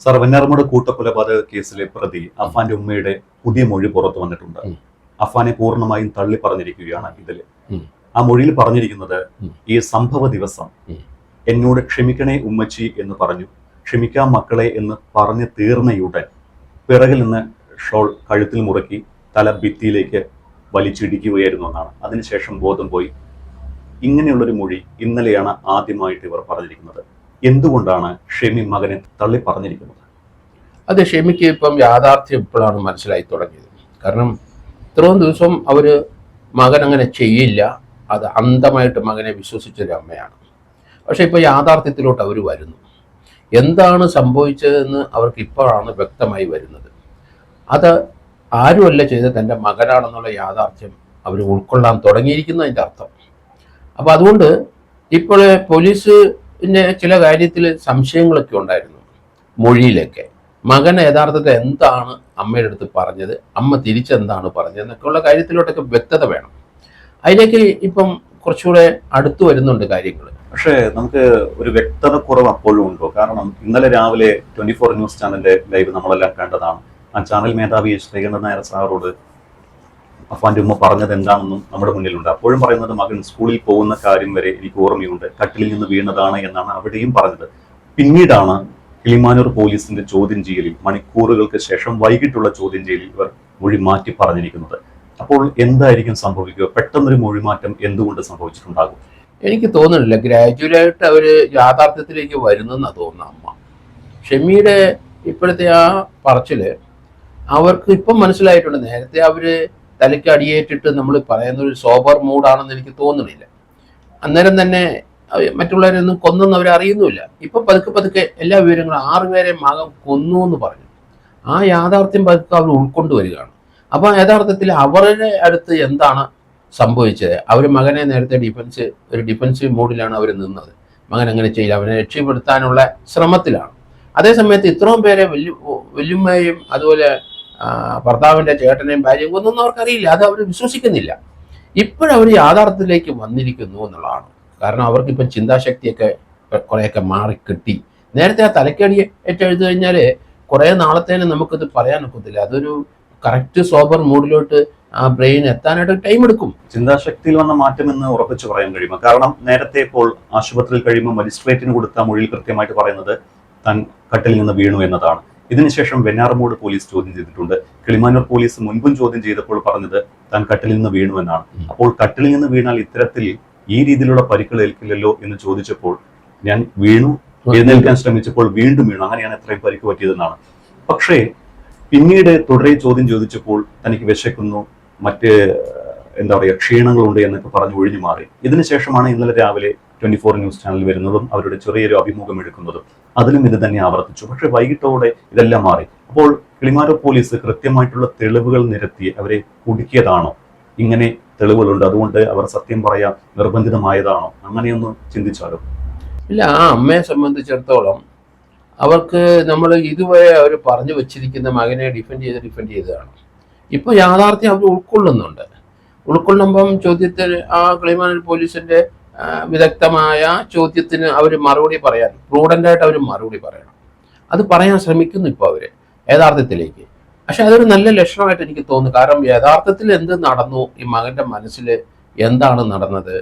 Sir, Venjaramoodu കൂട്ടക്കൊലപാതക കേസിലെ പ്രതി അഫാന്റെ ഉമ്മയുടെ പുതിയ മൊഴി പുറത്തു വന്നിട്ടുണ്ട്. അഫാനെ പൂർണ്ണമായും തള്ളി പറഞ്ഞിരിക്കുകയാണ് ഇതില്. ആ മൊഴിയിൽ പറഞ്ഞിരിക്കുന്നത്, ഈ സംഭവ ദിവസം എന്നോട് ക്ഷമിക്കണേ ഉമ്മച്ചി എന്ന് പറഞ്ഞു, ക്ഷമിക്കാം മക്കളെ എന്ന് പറഞ്ഞു തീർന്നയുടൻ പിറകിൽ നിന്ന് ഷോൾ കഴുത്തിൽ മുറക്കി തല ഭിത്തിയിലേക്ക് വലിച്ചിടിക്കുകയായിരുന്നു എന്നാണ്. അതിനുശേഷം ബോധം പോയി. ഇങ്ങനെയുള്ളൊരു മൊഴി ഇന്നലെയാണ് ആദ്യമായിട്ട് ഇവർ പറഞ്ഞിരിക്കുന്നത്. എന്തുകൊണ്ടാണ് ഷെമി മകനെ തള്ളി പറഞ്ഞിരിക്കുന്നത്? അത് ഷെമിക്ക് ഇപ്പം യാഥാർത്ഥ്യം ഇപ്പോഴാണ് മനസ്സിലായി തുടങ്ങിയത്. കാരണം ഇത്രയും ദിവസം അവര് മകൻ അങ്ങനെ ചെയ്യില്ല, അത് അന്ധമായിട്ട് മകനെ വിശ്വസിച്ചൊരു അമ്മയാണ്. പക്ഷെ ഇപ്പൊ യാഥാർത്ഥ്യത്തിലോട്ട് അവർ വരുന്നു. എന്താണ് സംഭവിച്ചതെന്ന് അവർക്ക് ഇപ്പോഴാണ് വ്യക്തമായി വരുന്നത്. അത് ആരുമല്ല ചെയ്ത് തൻ്റെ മകനാണെന്നുള്ള യാഥാർത്ഥ്യം അവർ ഉൾക്കൊള്ളാൻ തുടങ്ങിയിരിക്കുന്നു അതിൻ്റെ അർത്ഥം. അപ്പം അതുകൊണ്ട് ഇപ്പോൾ പോലീസിന് ചില കാര്യത്തിൽ സംശയങ്ങളൊക്കെ ഉണ്ടായിരുന്നു. മൊഴിയിലൊക്കെ മകൻ യഥാർത്ഥത്തിൽ എന്താണ് അമ്മയുടെ അടുത്ത് പറഞ്ഞത്, അമ്മ തിരിച്ചെന്താണ് പറഞ്ഞത് എന്നൊക്കെയുള്ള കാര്യത്തിലോട്ടൊക്കെ വ്യക്തത വേണം. അതിലേക്ക് ഇപ്പം കുറച്ചുകൂടെ അടുത്തു വരുന്നുണ്ട് കാര്യങ്ങൾ. പക്ഷേ നമുക്ക് ഒരു വ്യക്തത കുറവ് അപ്പോഴും ഉണ്ടോ? കാരണം ഇന്നലെ രാവിലെ 24 ന്യൂസ് ചാനലിന്റെ ലൈവ് നമ്മളെല്ലാം കണ്ടതാണ്. ആ ചാനൽ മേധാവി ശ്രീകണ്ഠൻ നായർ സാറോട് അഫാന്റെ ഉമ്മ പറഞ്ഞത് എന്താണെന്നും നമ്മുടെ മുന്നിലുണ്ട്. അപ്പോഴും പറയുന്നത് മകൻ സ്കൂളിൽ പോകുന്ന കാര്യം വരെ എനിക്ക് ഓർമ്മയുണ്ട്, കട്ടിലിൽ നിന്ന് വീണതാണ് എന്നാണ് അവിടെയും പറഞ്ഞത്. പിന്നീടാണ് കിളിമാനൂർ പോലീസിന്റെ ചോദ്യം ചെയ്യലിൽ മണിക്കൂറുകൾക്ക് ശേഷം വൈകിട്ടുള്ള ചോദ്യം ചെയ്യലിൽ ഇവർ മൊഴി മാറ്റി പറഞ്ഞിരിക്കുന്നത്. അപ്പോൾ എന്തായിരിക്കും സംഭവിക്കുക? പെട്ടെന്നൊരു മൊഴിമാറ്റം എന്തുകൊണ്ട് സംഭവിച്ചിട്ടുണ്ടാകും? എനിക്ക് തോന്നുന്നില്ല. ഗ്രാജുവലായിട്ട് അവര് യാഥാർത്ഥ്യത്തിലേക്ക് വരുന്നെന്നാണ് തോന്നുന്നത്. അമ്മ ഷെമിയുടെ ഇപ്പോഴത്തെ ആ പറച്ചില് അവർക്ക് ഇപ്പം മനസ്സിലായിട്ടുണ്ട്. നേരത്തെ അവര് തലയ്ക്ക് അടിയേറ്റിട്ട് നമ്മൾ പറയുന്ന ഒരു സോബർ മൂഡാണെന്ന് എനിക്ക് തോന്നുന്നില്ല. അന്നേരം തന്നെ മറ്റുള്ളവരൊന്നും കൊന്നൊന്നും അവർ അറിയുന്നുമില്ല. ഇപ്പം പതുക്കെ പതുക്കെ എല്ലാ വിവരങ്ങളും 6 പേരെ മകൻ കൊന്നു എന്ന് പറഞ്ഞു. ആ യാഥാർത്ഥ്യം പതുക്കെ അവർ ഉൾക്കൊണ്ടുവരികയാണ്. അപ്പം യഥാർത്ഥത്തിൽ അവരുടെ അടുത്ത് എന്താണ് സംഭവിച്ചത്? അവർ മകനെ നേരത്തെ ഒരു ഡിഫൻസീവ് മൂഡിലാണ് അവർ നിന്നത്. മകൻ അങ്ങനെ ചെയ്യില്ല, അവനെ രക്ഷപ്പെടുത്താനുള്ള ശ്രമത്തിലാണ്. അതേസമയത്ത് ഇത്രയും പേരെ വല്യമ്മയും അതുപോലെ ഭർത്താവിൻ്റെ ചേട്ടനെയും ഭാര്യയും കൊന്നൊന്നും അവർക്കറിയില്ല. അത് അവർ വിശ്വസിക്കുന്നില്ല. ഇപ്പോഴവർ യാഥാർത്ഥ്യത്തിലേക്ക് വന്നിരിക്കുന്നു എന്നുള്ളതാണ്. കാരണം അവർക്കിപ്പം ചിന്താശക്തിയൊക്കെ കുറേയൊക്കെ മാറിക്കിട്ടി. നേരത്തെ ആ തലക്കടി ഏറ്റെഴുതു കഴിഞ്ഞാൽ കുറേ നാളത്തേന് നമുക്കിത് പറയാനൊക്കത്തില്ല. അതൊരു കറക്റ്റ് സോബർ മൂഡിലോട്ട് ആ ബ്രെയിൻ എത്താനായിട്ട് ടൈം എടുക്കും. ചിന്താശക്തിയിൽ വന്ന മാറ്റം എന്ന് ഉറപ്പിച്ചു പറയാൻ കഴിയുമോ? കാരണം നേരത്തെ ഇപ്പോൾ ആശുപത്രിയിൽ കഴിയുമ്പോൾ മജിസ്ട്രേറ്റിന് കൊടുത്ത മൊഴിയിൽ കൃത്യമായിട്ട് പറയുന്നത് താൻ കട്ടിലിൽ നിന്ന് വീണു എന്നതാണ്. ഇതിനുശേഷം വെഞ്ഞാറമൂട് പോലീസ് ചോദ്യം ചെയ്തിട്ടുണ്ട്. കിളിമാനൂർ പോലീസ് മുൻപും ചോദ്യം ചെയ്തപ്പോൾ പറഞ്ഞത് താൻ കട്ടിലിൽ നിന്ന് വീണു എന്നാണ്. അപ്പോൾ കട്ടിലിൽ നിന്ന് വീണാൽ ഇത്തരത്തിൽ ഈ രീതിയിലുള്ള പരിക്കുകൾ ഏൽക്കില്ലല്ലോ എന്ന് ചോദിച്ചപ്പോൾ ഞാൻ വീണു, എഴുന്നേൽക്കാൻ ശ്രമിച്ചപ്പോൾ വീണ്ടും വീണു, അങ്ങനെയാണ് എത്രയും പരിക്ക് പറ്റിയതെന്നാണ്. പക്ഷേ പിന്നീട് തുടരെ ചോദ്യം ചോദിച്ചപ്പോൾ തനിക്ക് വിശക്കുന്നു, മറ്റ് എന്താ പറയുക ക്ഷീണങ്ങളുണ്ട് എന്നൊക്കെ പറഞ്ഞ് ഒഴിഞ്ഞു മാറി. ഇതിനുശേഷമാണ് ഇന്നലെ രാവിലെ 24 ന്യൂസ് ചാനൽ വരുന്നതും അവരുടെ ചെറിയൊരു അഭിമുഖം എടുക്കുന്നതും. അതിലും ഇത് തന്നെ ആവർത്തിച്ചു. പക്ഷെ വൈകിട്ടോടെ ഇതെല്ലാം മാറി. അപ്പോൾ കിളിമാനൂർ പോലീസ് കൃത്യമായിട്ടുള്ള തെളിവുകൾ നിരത്തി അവരെ കുടുക്കിയതാണോ? ഇങ്ങനെ തെളിവുകളുണ്ട്, അതുകൊണ്ട് അവർ സത്യം പറയാൻ നിർബന്ധിതമായതാണോ? അങ്ങനെയൊന്ന് ചിന്തിച്ചാലോ? ഇല്ല, ആ അമ്മയെ സംബന്ധിച്ചിടത്തോളം അവർക്ക് നമ്മൾ ഇതുവരെ അവർ പറഞ്ഞു വെച്ചിരിക്കുന്ന മകനെ ഡിഫെൻഡ് ചെയ്തതാണ്. ഇപ്പോൾ യാഥാർത്ഥ്യം അവർ ഉൾക്കൊള്ളുന്നുണ്ട്. ഉൾക്കൊള്ളുമ്പം ചോദ്യത്തിന് ആ കിളിമാനൂർ പോലീസിന്റെ വിദഗ്ധമായ ചോദ്യത്തിന് അവർ മറുപടി പറയാൻ പ്രൂഡൻ്റായിട്ട് അവർ മറുപടി പറയണം. അത് പറയാൻ ശ്രമിക്കുന്നു ഇപ്പോൾ അവർ യഥാർത്ഥത്തിലേക്ക്. പക്ഷെ അതൊരു നല്ല ലക്ഷണമായിട്ട് എനിക്ക് തോന്നുന്നു. കാരണം യഥാർത്ഥത്തിൽ എന്ത് നടന്നു, ഈ മകൻ്റെ മനസ്സിൽ എന്താണ് നടന്നത്,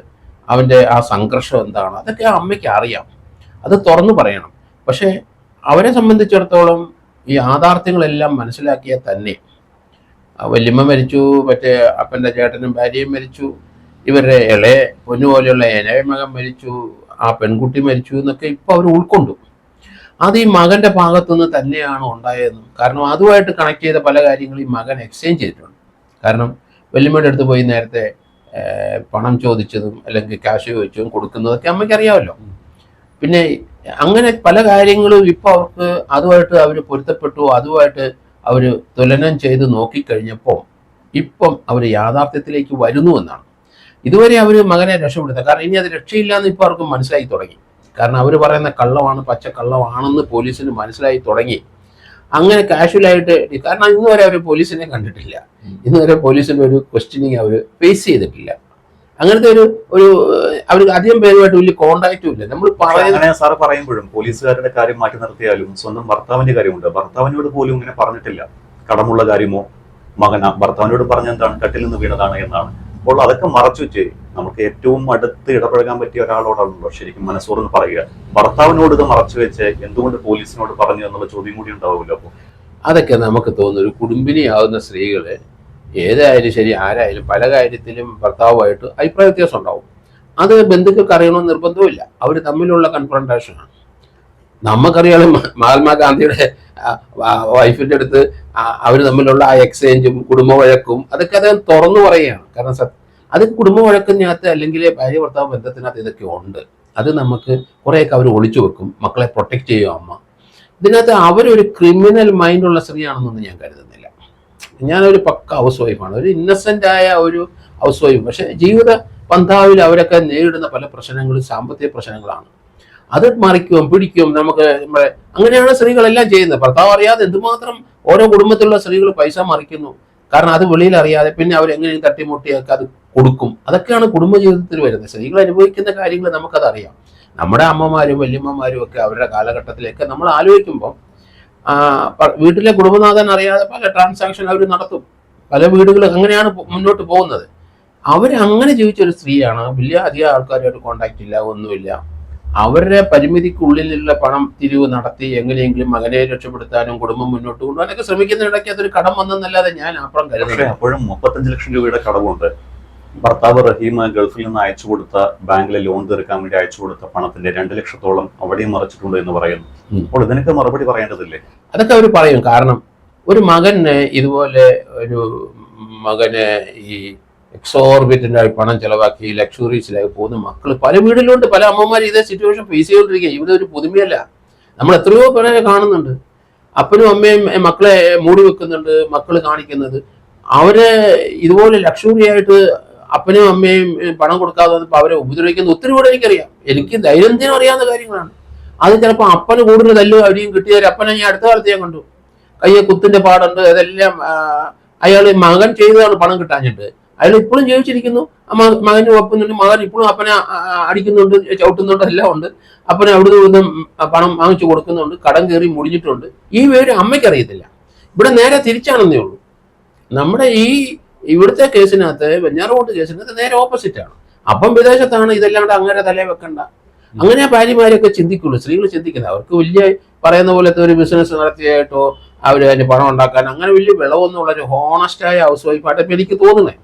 അവൻ്റെ ആ സംഘർഷം എന്താണ്, അതൊക്കെ ആ അമ്മയ്ക്ക് അറിയാം. അത് തുറന്നു പറയണം. പക്ഷേ അവരെ സംബന്ധിച്ചിടത്തോളം ഈ യാഥാർത്ഥ്യങ്ങളെല്ലാം മനസ്സിലാക്കിയാൽ തന്നെ വല്യമ്മ മരിച്ചു, മറ്റേ അപ്പൻ്റെ ചേട്ടനും ഭാര്യയും മരിച്ചു, ഇവരുടെ ഇളയ പൊന്നുപോലെയുള്ള ഇളയ മകൻ മരിച്ചു, ആ പെൺകുട്ടി മരിച്ചു എന്നൊക്കെ ഇപ്പോൾ അവർ ഉൾക്കൊണ്ടു. അത് ഈ മകൻ്റെ ഭാഗത്തുനിന്ന് തന്നെയാണ് ഉണ്ടായതെന്നും. കാരണം അതുമായിട്ട് കണക്ട് ചെയ്ത പല കാര്യങ്ങളും ഈ മകൻ എക്സ്ചേഞ്ച് ചെയ്തിട്ടുണ്ട്. കാരണം വല്യമ്മയുടെ അടുത്ത് പോയി നേരത്തെ പണം ചോദിച്ചതും അല്ലെങ്കിൽ ക്യാഷ് ചോദിച്ചതും കൊടുക്കുന്നതൊക്കെ അമ്മയ്ക്ക് അറിയാമല്ലോ. പിന്നെ അങ്ങനെ പല കാര്യങ്ങളും ഇപ്പോൾ അവർക്ക് അതുമായിട്ട് അവർ പൊരുത്തപ്പെട്ടു, അതുമായിട്ട് അവർ തുലനം ചെയ്ത് നോക്കിക്കഴിഞ്ഞപ്പോൾ ഇപ്പം അവർ യാഥാർത്ഥ്യത്തിലേക്ക് വരുന്നു എന്നാണ്. ഇതുവരെ അവർ മകനെ രക്ഷപ്പെടുത്തുക. കാരണം ഇനി അത് രക്ഷയില്ല എന്ന് ഇപ്പോൾ അവർക്ക് മനസ്സിലായി തുടങ്ങി. കാരണം അവർ പറയുന്ന കള്ളമാണ്, പച്ച കള്ളമാണെന്ന് പോലീസിന് മനസ്സിലായി തുടങ്ങി. അങ്ങനെ കാഷ്വലായിട്ട്, കാരണം ഇന്നുവരെ അവർ പോലീസിനെ കണ്ടിട്ടില്ല, ഇന്നുവരെ പോലീസിൻ്റെ ഒരു ക്വസ്റ്റ്യനിങ് അവർ ഫേസ് ചെയ്തിട്ടില്ല. അങ്ങനത്തെ ഒരു അവർ അധികം പേരുമായിട്ട് വലിയ കോണ്ടാക്റ്റും ഇല്ല. നമ്മൾ അങ്ങനെ സാറ് പറയുമ്പോഴും പോലീസുകാരുടെ കാര്യം മാറ്റി നിർത്തിയാലും സ്വന്തം ഭർത്താവിന്റെ കാര്യമുണ്ട്. ഭർത്താവിനോട് പോലും ഇങ്ങനെ പറഞ്ഞിട്ടില്ല കടമുള്ള കാര്യമോ. ഭർത്താവിനോട് പറഞ്ഞ എന്താണ്, കട്ടിൽ നിന്ന് വീണതാണ് എന്നാണ്. അപ്പോൾ അതൊക്കെ മറച്ചു വെച്ച് നമുക്ക് ഏറ്റവും അടുത്ത് ഇടപഴകാൻ പറ്റിയ ഒരാളോടാണല്ലോ ശരിക്കും മനസ്സോർന്ന് പറയുക. ഭർത്താവിനോട് ഇത് മറച്ചു വെച്ച് എന്തുകൊണ്ട് പോലീസിനോട് പറഞ്ഞു എന്നുള്ള ചോദ്യം കൂടി ഉണ്ടാവുമല്ലോ. അപ്പോൾ അതൊക്കെ നമുക്ക് തോന്നുന്നു ഒരു കുടുംബിനിയാവുന്ന സ്ത്രീകള് ഏതായാലും ശരി ആരായാലും പല കാര്യത്തിലും ഭർത്താവുമായിട്ട് അഭിപ്രായ വ്യത്യാസം ഉണ്ടാവും. അത് ബന്ധുക്കൾക്ക് അറിയണമെന്ന് നിർബന്ധവുമില്ല. അവർ തമ്മിലുള്ള കൺഫ്രണ്ടേഷനാണ്. നമുക്കറിയാം മഹാത്മാഗാന്ധിയുടെ വൈഫിന്റെ അടുത്ത് അവർ തമ്മിലുള്ള ആ എക്സ്ചേഞ്ചും കുടുംബ വഴക്കും അതൊക്കെ അദ്ദേഹം തുറന്നു പറയുകയാണ്. കാരണം അത് കുടുംബ വഴക്കിനകത്ത് അല്ലെങ്കിൽ ഭാര്യ ഭർത്താവ് ബന്ധത്തിനകത്ത് ഇതൊക്കെ ഉണ്ട്. അത് നമുക്ക് കുറേയൊക്കെ അവർ ഒളിച്ചു വെക്കും. മക്കളെ പ്രൊട്ടക്റ്റ് ചെയ്യും അമ്മ. ഇതിനകത്ത് അവരൊരു ക്രിമിനൽ മൈൻഡുള്ള സ്ത്രീയാണെന്നൊന്നും ഞാൻ കരുതുന്നില്ല. ഞാനൊരു പക്ക ഹൗസ് വൈഫാണ്, ഒരു ഇന്നസെന്റ് ആയ ഒരു ഹൗസ് വൈഫ്. പക്ഷെ ജീവിത പന്ഥാവിൽ അവരൊക്കെ നേരിടുന്ന പല പ്രശ്നങ്ങളും സാമ്പത്തിക പ്രശ്നങ്ങളാണ്. അത് മറിക്കും പിടിക്കും നമുക്ക് നമ്മളെ അങ്ങനെയാണ് സ്ത്രീകളെല്ലാം ചെയ്യുന്നത്. ഭർത്താവ് അറിയാതെ എന്തുമാത്രം ഓരോ കുടുംബത്തിലുള്ള സ്ത്രീകൾ പൈസ മറിക്കുന്നു. കാരണം അത് വെളിയിൽ അറിയാതെ പിന്നെ അവരെങ്ങനെയും തട്ടിമുട്ടിയൊക്കെ അത് കൊടുക്കും. അതൊക്കെയാണ് കുടുംബജീവിതത്തിൽ വരുന്നത്. സ്ത്രീകൾ അനുഭവിക്കുന്ന കാര്യങ്ങൾ നമുക്കതറിയാം. നമ്മുടെ അമ്മമാരും വല്യമ്മമാരും ഒക്കെ അവരുടെ കാലഘട്ടത്തിലേക്ക് നമ്മൾ ആലോചിക്കുമ്പോൾ വീട്ടിലെ കുടുംബനാഥൻ അറിയാതെ പല ട്രാൻസാക്ഷൻ അവർ നടത്തും. പല വീടുകൾ അങ്ങനെയാണ് മുന്നോട്ട് പോകുന്നത്. അവരങ്ങനെ ജീവിച്ചൊരു സ്ത്രീയാണ്. വലിയ അധികം ആൾക്കാരുമായിട്ട് കോണ്ടാക്ട് ഇല്ല, ഒന്നുമില്ല. അവരുടെ പരിമിതിക്കുള്ളിലുള്ള പണം തിരിവ് നടത്തി എങ്ങനെയെങ്കിലും മകനെ രക്ഷപ്പെടുത്താനും കുടുംബം മുന്നോട്ട് കൊണ്ടുപോകാനൊക്കെ ശ്രമിക്കുന്നിടയ്ക്ക് അതൊരു കടം വന്നെന്നല്ലാതെ ഞാൻ അപ്പുറം കരുതുന്നത്. അപ്പോഴും 35 ലക്ഷം രൂപയുടെ കടവുണ്ട്. ഭർത്താവ് റഹീം ഗൾഫിൽ നിന്ന് അയച്ചു കൊടുത്ത ബാങ്കിലെ ലോൺ തീർക്കാൻ വേണ്ടി അയച്ചു കൊടുത്ത പണത്തിന്റെ 2 ലക്ഷത്തോളം അവിടെയും മറിച്ചിട്ടുണ്ട് എന്ന് പറയുന്നു. അപ്പോൾ ഇതിനൊക്കെ മറുപടി പറയേണ്ടതില്ലേ? അതൊക്കെ അവർ പറയും. കാരണം ഒരു മകന് ഇതുപോലെ ഒരു മകന് ഈ എക്സോർബിറ്റൻ്റായി പണം ചെലവാക്കി ലക്ഷറീസിലായി പോകുന്ന മക്കൾ പല വീട്ടിലുണ്ട്. പല അമ്മമാർ ഇതേ സിറ്റുവേഷൻ ഫേസ് ചെയ്തുകൊണ്ടിരിക്കുക. ഇവിടെ ഒരു പുതുമയല്ല. നമ്മൾ എത്രയോ പേരെ കാണുന്നുണ്ട്. അപ്പനും അമ്മയും മക്കളെ മൂടി വെക്കുന്നുണ്ട്. മക്കൾ കാണിക്കുന്നത് അവരെ ഇതുപോലെ ലക്ഷറി ആയിട്ട് അപ്പനും അമ്മയും പണം കൊടുക്കാതെ വന്നപ്പോൾ അവരെ ഉപദ്രവിക്കുന്ന ഒത്തിരി കൂടെ എനിക്കറിയാം. എനിക്ക് ദൈനംദിനം അറിയാവുന്ന കാര്യങ്ങളാണ്. അത് ചിലപ്പോൾ അപ്പന് കൂടുതൽ തല്ലും അടിയും കിട്ടിയാൽ അപ്പനെ ഞാൻ അടുത്ത കാലത്ത് ഞാൻ കണ്ടു. കയ്യെ കുത്തിന്റെ പാടുണ്ട്. അതെല്ലാം അയാൾ മകൻ ചെയ്തതാണ് പണം കിട്ടാഞ്ഞിട്ട്. അയാൾ ഇപ്പോഴും ജീവിച്ചിരിക്കുന്നു. മകന് ഒപ്പുന്നുണ്ട്. മകൻ ഇപ്പോഴും അപ്പനെ അടിക്കുന്നുണ്ട്, ചവിട്ടുന്നുണ്ട്, എല്ലാം ഉണ്ട്. അപ്പനെ അവിടുന്ന് നിന്നും പണം വാങ്ങിച്ചു കൊടുക്കുന്നുണ്ട്. കടം കയറി മുടിഞ്ഞിട്ടുണ്ട്. ഈ വിവരം അമ്മയ്ക്കറിയത്തില്ല. ഇവിടെ നേരെ തിരിച്ചാണെന്നേ ഉള്ളൂ. നമ്മുടെ ഇവിടുത്തെ കേസിനകത്ത് വെഞ്ഞാറമൂട്ട് കേസിനകത്ത് നേരെ ഓപ്പോസിറ്റാണ്. അപ്പം വിദേശത്താണ്. ഇതെല്ലാം കൂടെ അങ്ങനെ തലേ വെക്കണ്ട. അങ്ങനെ ഭാര്യമാരൊക്കെ ചിന്തിക്കുള്ളൂ. സ്ത്രീകൾ ചിന്തിക്കുന്നത് അവർക്ക് വലിയ പറയുന്ന പോലത്തെ ഒരു ബിസിനസ് നടത്തിയായിട്ടോ അവർ അതിന് പണം ഉണ്ടാക്കാൻ അങ്ങനെ വലിയ വിളവൊന്നുമുള്ള ഒരു ഹോണസ്റ്റായ ഹൗസ് വൈഫായിട്ട് ഇപ്പം എനിക്ക് തോന്നുന്നത്.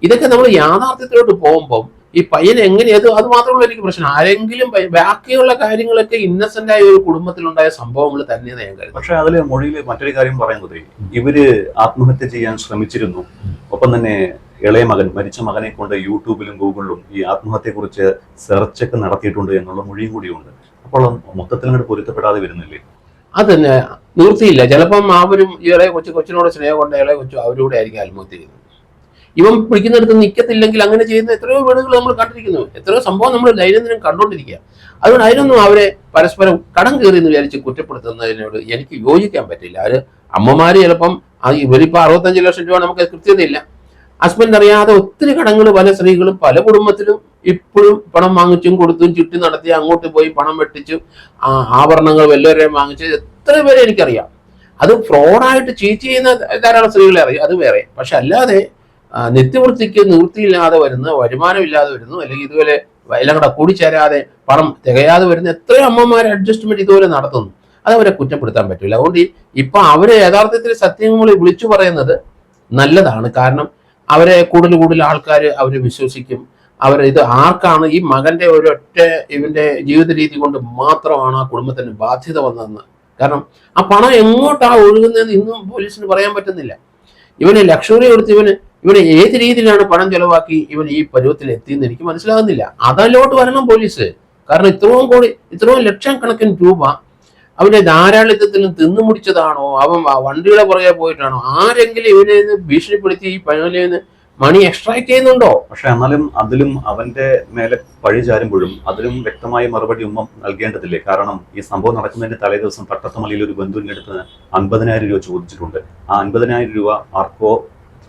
ഇതൊക്കെ നമ്മൾ യാഥാർത്ഥ്യത്തിലോട്ട് പോകുമ്പം ഈ പയ്യൻ എങ്ങനെയത് അത് മാത്രമല്ല എനിക്ക് പ്രശ്നം. ആരെങ്കിലും ബാക്കിയുള്ള കാര്യങ്ങളൊക്കെ ഇന്നസെന്റ് ആയ ഒരു കുടുംബത്തിലുണ്ടായ സംഭവങ്ങൾ തന്നെയാണ് ഞാൻ കരുതുന്നത്. പക്ഷെ അതില് മൊഴിയിൽ മറ്റൊരു കാര്യം പറയുന്നത് ഇവര് ആത്മഹത്യ ചെയ്യാൻ ശ്രമിച്ചിരുന്നു. ഒപ്പം തന്നെ ഇളയ മകൻ, മരിച്ച മകനെ കൊണ്ട് യൂട്യൂബിലും ഗൂഗിളിലും ഈ ആത്മഹത്യയെ കുറിച്ച് സെർച്ചൊക്കെ നടത്തിയിട്ടുണ്ട് എന്നുള്ള മൊഴിയും കൂടിയുണ്ട്. അപ്പോൾ മൊത്തത്തിൽ അങ്ങോട്ട് പൊരുത്തപ്പെടാതെ വരുന്നില്ലേ? അതന്നെ നിവൃത്തിയില്ല. ചിലപ്പം അവരും ഇളയ കൊച്ചിനോട് സ്നേഹം കൊണ്ട് ഇളയ കൊച്ചു അവരോടെ ആയിരിക്കും ആത്മഹത്യ ചെയ്യുന്നത്. ഇവൻ പിടിക്കുന്നിടത്ത് നിൽക്കത്തില്ലെങ്കിൽ അങ്ങനെ ചെയ്യുന്ന എത്രയോ വീടുകൾ നമ്മൾ കണ്ടിരിക്കുന്നു. എത്രയോ സംഭവം നമ്മൾ ദൈനംദിനം കണ്ടുകൊണ്ടിരിക്കുക. അതുകൊണ്ട് അതിനൊന്നും അവരെ പരസ്പരം കടം കയറി എന്ന് വിചാരിച്ച് കുറ്റപ്പെടുത്തുന്നതിനോട് എനിക്ക് യോജിക്കാൻ പറ്റില്ല. അത് അമ്മമാര് ചിലപ്പം ഇവരിപ്പോൾ 65 ലക്ഷം രൂപ നമുക്ക് കൃത്യതയില്ല. ഹസ്ബൻഡ് അറിയാതെ ഒത്തിരി കടങ്ങൾ പല സ്ത്രീകളും പല കുടുംബത്തിലും ഇപ്പോഴും പണം വാങ്ങിച്ചും കൊടുത്തും ചുറ്റി നടത്തി അങ്ങോട്ട് പോയി പണം വെട്ടിച്ചു ആഭരണങ്ങൾ വല്ലവരെയും വാങ്ങിച്ച് എത്ര പേരെ എനിക്കറിയാം. അത് ഫ്രോഡായിട്ട് ചീറ്റ് ചെയ്യുന്ന ധാരാളം സ്ത്രീകളെ അറിയാം. അത് വേറെ. പക്ഷെ അല്ലാതെ നിത്യവൃത്തിക്ക് നിവൃത്തിയില്ലാതെ വരുന്ന, വരുമാനമില്ലാതെ വരുന്നു, അല്ലെങ്കിൽ ഇതുപോലെ എല്ലാം കൂടെ കൂടിച്ചേരാതെ പണം തികയാതെ വരുന്ന എത്രയോ അമ്മമാരെ അഡ്ജസ്റ്റ്മെന്റ് ഇതുപോലെ നടത്തുന്നു. അത് അവരെ കുറ്റപ്പെടുത്താൻ പറ്റില്ല. അതുകൊണ്ട് ഇപ്പൊ അവരെ യഥാർത്ഥത്തിൽ സത്യങ്ങൾ വിളിച്ചു പറയുന്നത് നല്ലതാണ്. കാരണം അവരെ കൂടുതൽ ആൾക്കാർ അവരെ വിശ്വസിക്കും. ഇത് ആർക്കാണ് ഈ മകന്റെ ഒരൊറ്റ ഇവന്റെ ജീവിത രീതി കൊണ്ട് മാത്രമാണ് ആ കുടുംബത്തിന് ബാധ്യത വന്നതെന്ന്. കാരണം ആ പണം എങ്ങോട്ടാ ഒഴുകുന്നതെന്ന് ഇന്നും പോലീസിന് പറയാൻ പറ്റുന്നില്ല. ഇവന് ലക്ഷറി കൊടുത്ത് ഇവന് ഏത് രീതിയിലാണ് പണം ചെലവാക്കി ഇവൻ ഈ പരുവത്തിൽ എത്തിയെന്ന് എനിക്ക് മനസ്സിലാകുന്നില്ല. അതല്ലോട്ട് വരണം പോലീസ്. കാരണം ഇത്രയും ലക്ഷക്കണക്കിന് രൂപ അവന്റെ ധാരാളിത്തത്തിലും തിന്നു മുടിച്ചതാണോ, അവൻ വണ്ടിയുടെ പുറകെ പോയിട്ടാണോ, ആരെങ്കിലും ഇവനെ ഭീഷണിപ്പെടുത്തി ഈ പഴനിന്ന് മണി എക്സ്ട്രാക്ട് ചെയ്യുന്നുണ്ടോ? പക്ഷെ എന്നാലും അതിലും അവന്റെ മേലെ പഴി ചാരുമ്പോഴും അതിലും വ്യക്തമായ മറുപടി ഉമ്മ നൽകേണ്ടതില്ലേ? കാരണം ഈ സംഭവം നടക്കുന്നതിന്റെ തലേ ദിവസം തട്ടത്തമലയിൽ ഒരു ബന്ധുവിന്റെ അടുത്ത് 50,000 രൂപ ചോദിച്ചിട്ടുണ്ട്. ആ 50,000 രൂപ ആർക്കോ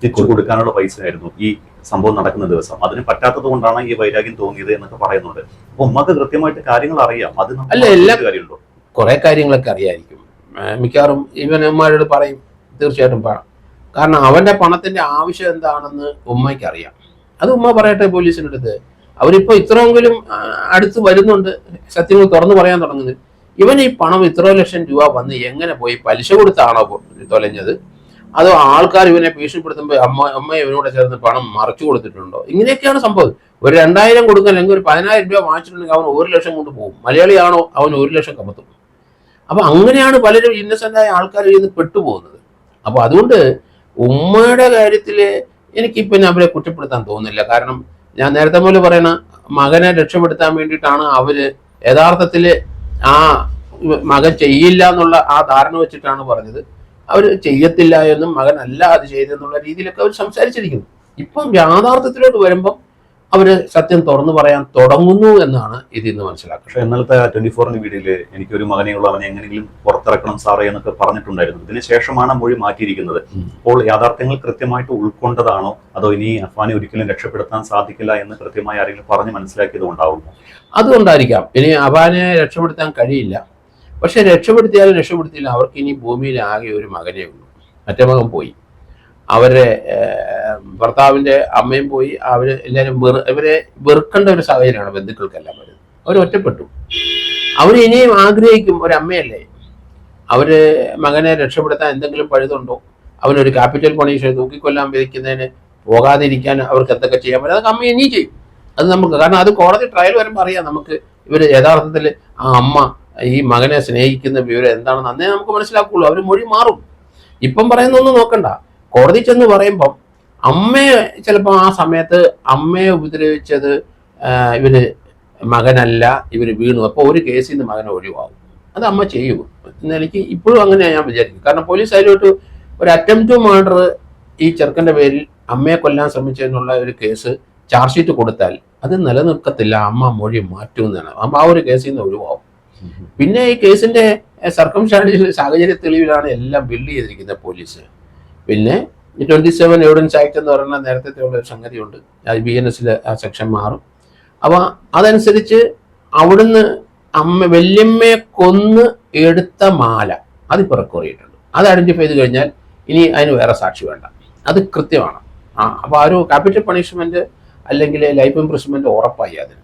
തിരിച്ചു കൊടുക്കാനുള്ള പൈസ ആയിരുന്നു. ഈ സംഭവം നടക്കുന്ന ദിവസം. അതിന് പറ്റാത്തത് കൊണ്ടാണ് ഈ വൈരാഗ്യം തോന്നിയത് എന്നൊക്കെ പറയുന്നുണ്ട്. അപ്പൊ ഉമ്മക്ക് കൃത്യമായിട്ട് കാര്യങ്ങൾ അറിയാം. അത് അല്ല, എല്ലാ കാര്യമുണ്ടോ? കുറെ കാര്യങ്ങളൊക്കെ അറിയായിരിക്കും. മിക്കവാറും ഇവന്മാരോട് പറയും തീർച്ചയായിട്ടും കാരണം അവന്റെ പണത്തിന്റെ ആവശ്യം എന്താണെന്ന് ഉമ്മയ്ക്ക് അറിയാം. അത് ഉമ്മ പറയട്ടെ പോലീസിൻ്റെ അടുത്ത്. അവരിപ്പോ ഇത്രയെങ്കിലും അടുത്ത് വരുന്നുണ്ട്, സത്യങ്ങൾ തുറന്നു പറയാൻ തുടങ്ങുന്നത്. ഇവൻ ഈ പണം ഇത്ര ലക്ഷം രൂപ വന്ന് എങ്ങനെ പോയി, പലിശ കൊടുത്താണോ തൊലഞ്ഞത്, അതോ ആൾക്കാർ ഇവനെ ഭീഷണിപ്പെടുത്തുമ്പോൾ അമ്മ ഇവനോട് ചേർന്ന് പണം മറച്ചു കൊടുത്തിട്ടുണ്ടോ? ഇങ്ങനെയൊക്കെയാണ് സംഭവം. ഒരു 2000 കൊടുക്കാൻ അല്ലെങ്കിൽ ഒരു 10,000 രൂപ വാങ്ങിച്ചിട്ടുണ്ടെങ്കിൽ അവൻ 1 ലക്ഷം കൊണ്ട് പോകും. മലയാളിയാണോ അവൻ 1 ലക്ഷം കമത്തും. അപ്പൊ അങ്ങനെയാണ് പലരും ഇന്നസെന്റായ ആൾക്കാർ ഇന്ന് പെട്ടുപോകുന്നത്. അപ്പൊ അതുകൊണ്ട് ഉമ്മയുടെ കാര്യത്തില് എനിക്കിപ്പൊ അവരെ കുറ്റപ്പെടുത്താൻ തോന്നുന്നില്ല. കാരണം ഞാൻ നേരത്തെ പോലെ പറയണ മകനെ രക്ഷപ്പെടുത്താൻ വേണ്ടിയിട്ടാണ് അവര് യഥാർത്ഥത്തില് ആ മകൻ ചെയ്യില്ല എന്നുള്ള ആ ധാരണ വെച്ചിട്ടാണ് പറഞ്ഞത്. അവർ ചെയ്യത്തില്ല എന്നും മകനല്ല അത് ചെയ്തെന്നുള്ള രീതിയിലൊക്കെ അവർ സംസാരിച്ചിരിക്കുന്നു. ഇപ്പം യാഥാർത്ഥ്യത്തിലോട്ട് വരുമ്പം അവര് സത്യം തുറന്നു പറയാൻ തുടങ്ങുന്നു എന്നാണ് ഇതിന്ന് മനസ്സിലാക്കുന്നത്. പക്ഷേ ഇന്നലത്തെ 24 വീഡിയോയില് എനിക്കൊരു മകനെയുള്ള അവനെ എങ്ങനെയെങ്കിലും പുറത്തിറക്കണം സാറേ എന്നൊക്കെ പറഞ്ഞിട്ടുണ്ടായിരുന്നു. ഇതിന് ശേഷമാണ് മൊഴി മാറ്റിയിരിക്കുന്നത്. അപ്പോൾ യാഥാർത്ഥ്യങ്ങൾ കൃത്യമായിട്ട് ഉൾക്കൊണ്ടതാണോ, അതോ ഇനി അഫാനെ ഒരിക്കലും രക്ഷപ്പെടുത്താൻ സാധിക്കില്ല എന്ന് കൃത്യമായി ആരെങ്കിലും പറഞ്ഞ് മനസ്സിലാക്കിയത് ഉണ്ടാവുമോ? അതുകൊണ്ടായിരിക്കാം. ഇനി അഫാനെ രക്ഷപ്പെടുത്താൻ കഴിയില്ല. പക്ഷെ രക്ഷപ്പെടുത്തിയാലും രക്ഷപ്പെടുത്തിയില്ല, അവർക്ക് ഇനി ഭൂമിയിൽ ആകെ ഒരു മകനേ ഉള്ളൂ. മറ്റേ മകൻ പോയി. അവരുടെ ഭർത്താവിന്റെ അമ്മയും പോയി. അവര് എല്ലാവരും ഇവരെ വെറുക്കേണ്ട ഒരു സാഹചര്യമാണ് ബന്ധുക്കൾക്കെല്ലാം വരുന്നത്. അവർ ഒറ്റപ്പെട്ടു. അവർ ഇനിയും ആഗ്രഹിക്കും, ഒരമ്മയല്ലേ, അവര് മകനെ രക്ഷപ്പെടുത്താൻ എന്തെങ്കിലും പഴുതുണ്ടോ, അവനൊരു ക്യാപിറ്റൽ പണിഷ്മെന്റ് തൂക്കിക്കൊല്ലാൻ വിധിക്കുന്നതിന് പോകാതിരിക്കാൻ അവർക്ക് എന്തൊക്കെ ചെയ്യാൻ പറ്റും, അതൊക്കെ അമ്മ ഇനിയും ചെയ്യും. അത് നമുക്ക്, കാരണം അത് കോടതി ട്രയൽ വരുമ്പോൾ അറിയാം നമുക്ക് ഇവർ യഥാർത്ഥത്തിൽ ആ അമ്മ ഈ മകനെ സ്നേഹിക്കുന്ന വിവരം എന്താണെന്ന് അന്നേ നമുക്ക് മനസ്സിലാക്കുള്ളൂ. അവർ മൊഴി മാറും. ഇപ്പം പറയുന്നൊന്നും നോക്കണ്ട. കോടതി ചെന്ന് പറയുമ്പം അമ്മയെ ചിലപ്പോൾ ആ സമയത്ത് അമ്മയെ ഉപദ്രവിച്ചത് ഇവര് മകനല്ല, ഇവര് വീണു, അപ്പോൾ ഒരു കേസിൽ നിന്ന് മകനെ ഒഴിവാകും. അത് അമ്മ ചെയ്യും എന്ന് എനിക്ക് ഇപ്പോഴും അങ്ങനെയാണ് ഞാൻ വിചാരിക്കും. കാരണം പോലീസ് അതിലോട്ട് ഒരു അറ്റംപ്റ്റ് ടു മർഡർ ഈ ചെറുക്കൻ്റെ പേരിൽ അമ്മയെ കൊല്ലാൻ ശ്രമിച്ചതിനുള്ള ഒരു കേസ് ചാർജ് ഷീറ്റ് കൊടുത്താൽ അത് നിലനിൽക്കത്തില്ല. അമ്മ മൊഴി മാറ്റുമെന്നാണ്. അമ്മ ആ ഒരു കേസിൽ നിന്ന് ഒഴിവാകും. പിന്നെ ഈ കേസിന്റെ സർക്കംസ്റ്റാൻഷ്യൽ സാഹചര്യ തെളിവിലാണ് എല്ലാം ബിൽഡ് ചെയ്തിരിക്കുന്നത് പോലീസ്. പിന്നെ 27 എവിഡൻസ് ആക്ട് എന്ന് പറയുന്ന നേരത്തെ ഉള്ള ഒരു സംഗതിയുണ്ട്. അത് BNS ആ സെക്ഷൻ മാറും. അപ്പോൾ അതനുസരിച്ച് അവിടുന്ന് വല്യമ്മയെ കൊന്ന് എടുത്ത മാല അതിപ്പോൾ റെക്കോർഡ് ചെയ്തിട്ടുണ്ട്. അത് ഐഡന്റിഫൈ ചെയ്ത് കഴിഞ്ഞാൽ ഇനി അതിന് വേറെ സാക്ഷി വേണ്ട. അത് കൃത്യമാണ്. അപ്പോൾ ആ ഒരു ക്യാപിറ്റൽ പണിഷ്മെന്റ് അല്ലെങ്കിൽ ലൈഫ് ഇംപ്രിസൺമെന്റ് ഉറപ്പായി അതിന്.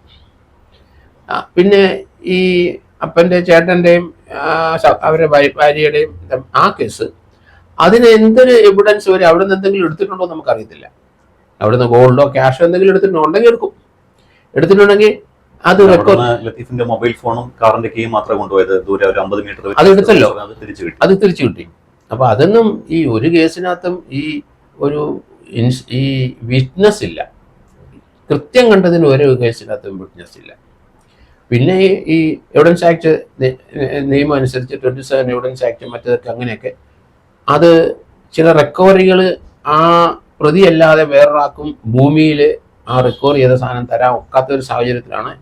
പിന്നെ ഈ അപ്പൻ്റെ ചേട്ടൻ്റെയും അവരുടെ ഭാര്യയുടെയും ആ കേസ്, അതിന് എന്തൊരു എവിഡൻസ് വരെ അവിടെ നിന്ന് എന്തെങ്കിലും എടുത്തിട്ടുണ്ടോ നമുക്കറിയത്തില്ല. അവിടുന്ന് ഗോൾഡോ ക്യാഷോ എന്തെങ്കിലും എടുത്തിട്ടുണ്ടോ, ഉണ്ടെങ്കിൽ എടുത്തിട്ടുണ്ടെങ്കിൽ അത് ലത്തീഫിന്റെ മൊബൈൽ ഫോണും കാറിന്റെ കീയും മാത്രം കൊണ്ടുപോയത് ദൂരെ ഒരു 50 മീറ്റർ അത് എടുത്തല്ലോ, അത് തിരിച്ചു കിട്ടി. അപ്പൊ അതൊന്നും ഈ ഒരു കേസിനകത്തും ഈ വിറ്റ്നസ് ഇല്ല. കൃത്യം കണ്ടതിന് ഒരു കേസിനകത്തും വിറ്റ്നസ് ഇല്ല. പിന്നെ ഈ എവിഡൻസ് ആക്ട് നിയമം അനുസരിച്ച് 27 എവിഡൻസ് ആക്ട് മറ്റേതൊക്കെ അങ്ങനെയൊക്കെ അത് ചില റിക്കവറികൾ ആ പ്രതിയല്ലാതെ വേറൊരാൾക്കും ഭൂമിയിൽ ആ റിക്കവർ ചെയ്ത സാധനം തരാൻ ഒക്കാത്ത ഒരു സാഹചര്യത്തിലാണ്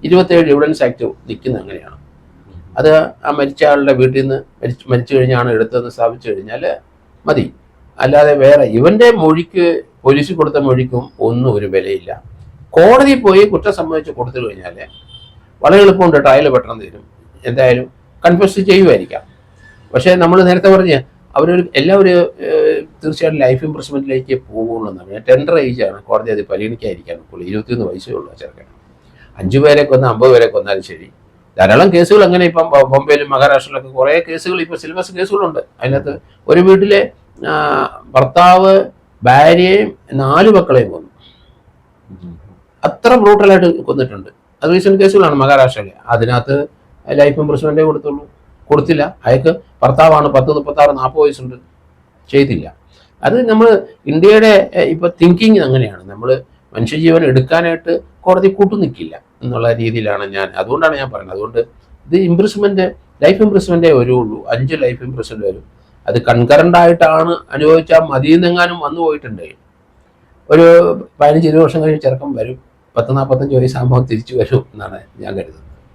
27 എവിഡൻസ് ആക്ട് നിൽക്കുന്നത്. അങ്ങനെയാണ് അത് ആ മരിച്ച ആളുടെ വീട്ടിൽ നിന്ന് മരിച്ചു കഴിഞ്ഞാണ് എടുത്തതെന്ന് സ്ഥാപിച്ചു കഴിഞ്ഞാൽ മതി. അല്ലാതെ വേറെ ഇവന്റെ മൊഴിക്ക്, പോലീസിൽ കൊടുത്ത മൊഴിക്കും ഒന്നും ഒരു വിലയില്ല. കോടതിയിൽ പോയി കുറ്റം സംബന്ധിച്ച് കൊടുത്തു കഴിഞ്ഞാൽ വളരെ എളുപ്പമുണ്ട്, ട്രയൽ പെട്ടെന്ന് തരും. എന്തായാലും കൺഫ്യൂസ് ചെയ്യുമായിരിക്കാം. പക്ഷേ നമ്മൾ നേരത്തെ പറഞ്ഞ എല്ലാവരും തീർച്ചയായിട്ടും ലൈഫ് ഇംപ്രസ്മെന്റിലേക്ക് പോകുള്ളൂ എന്നാണ്. ടെൻഡർ ഏജാണ്, കോടതി അത് പരിഗണിക്കാതിരിക്കാൻ ഒക്കുള്ളൂ. 21 വയസ്സേ ഉള്ളൂ ചെറുക്കൻ. 5 പേരെ കൊന്ന് 50 പേരെ കൊന്നാലും ശരി. ധാരാളം കേസുകൾ അങ്ങനെ ഇപ്പം ബോംബെയിലും മഹാരാഷ്ട്രയിലൊക്കെ കുറേ കേസുകൾ ഇപ്പോൾ സിലബസ് കേസുകളുണ്ട്. അതിനകത്ത് ഒരു വീട്ടിലെ ഭർത്താവ് ഭാര്യയെയും 4 മക്കളെയും കൊന്നു. അത്ര ബ്രൂട്ടലായിട്ട് കൊന്നിട്ടുണ്ട്. അത് റീസെന്റ് കേസുകളാണ് മഹാരാഷ്ട്രയിൽ. അതിനകത്ത് ലൈഫ് ഇംപ്രസ്മെന്റേ കൊടുത്തില്ല. അയാൾക്ക് ഭർത്താവാണ്, 10, 36, 40 വയസ്സുണ്ട്, ചെയ്തില്ല. അത് നമ്മൾ ഇന്ത്യയുടെ ഇപ്പൊ തിങ്കിങ് അങ്ങനെയാണ്. നമ്മൾ മനുഷ്യജീവൻ എടുക്കാനായിട്ട് കോടതി കൂട്ടുനിൽക്കില്ല എന്നുള്ള രീതിയിലാണ് അതുകൊണ്ടാണ് ഞാൻ പറയുന്നത്. അതുകൊണ്ട് ഇത് ഇംപ്രസ്മെന്റ്, ലൈഫ് ഇംപ്രസ്മെന്റേ വരുള്ളൂ. 5 ലൈഫ് ഇംപ്രസ്മെന്റ് വരും. അത് കൺകറന്റ് ആയിട്ടാണ് അനുഭവിച്ചാൽ മതിയെന്നെങ്ങാനും വന്നു പോയിട്ടുണ്ട്. ഒരു 15-20 വർഷം കഴിഞ്ഞ് ചെറുക്കം വരും. 10-45 വയസ്സാകുമ്പോൾ തിരിച്ചു വരും എന്നാണ് ഞാൻ കരുതുന്നത്.